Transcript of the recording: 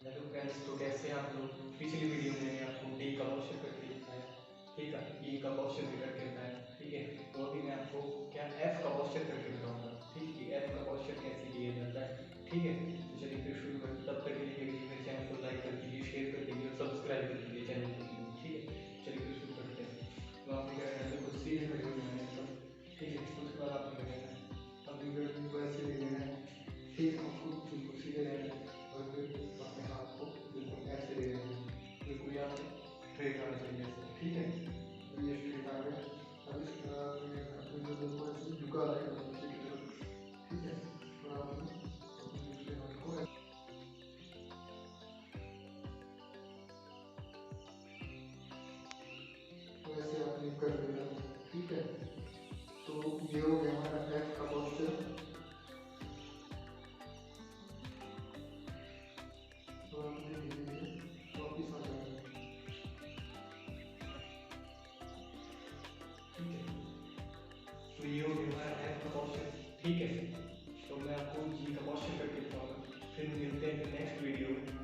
Hello friends, तो कैसे हैं आप लोग। पिछली वीडियो में मैंने आपको डी का क्वेश्चन करके दिखाया, ठीक है। ई का क्वेश्चन भी करके बताया, ठीक है। तो अभी मैं आपको क्या एफ का क्वेश्चन करके बताऊंगा, ठीक है। एफ का क्वेश्चन कैसे किया जाता है, ठीक है। तो चलिए फिर शुरू करते। तब तक के लिए मेरे चैनल को लाइक कर दीजिए, शेयर कर दीजिए और सब्सक्राइब कर दीजिए चैनल को, ठीक है। चलिए फिर शुरू करते हैं। तो आपने क्या करना है, कुछ सीधे खड़े हो जाना है सब, ठीक है। उसके बाद आपने क्या करना है, अपनी गर्दन को ऐसे ले लेना है, ठीक है। आपको बिल्कुल सीधे रहना है और फिर अपने हाथ को बिल्कुल ऐसे ले लेना है, बिल्कुल यहाँ पे स्ट्रेट आना चाहिए ऐसे, ठीक है। तो ये स्ट्रेट आ गया। अब इसके बाद में अपनी गर्दन को ऐसे झुका देगा नीचे की तरफ, ठीक है। और आपने अपने दूसरे हाथ को ऐसे आपने कर देना, ठीक है। तो ये हो गया हमारा एफ का पोस्चर। तो आपने धीरे धीरे वापिस आ जाना, ठीक है। तो ये हो गया हमारा एफ का क्वेश्चन, ठीक है। तो मैं आपको जी का क्वेश्चन करके बताऊंगा। फिर मिलते हैं नेक्स्ट वीडियो में।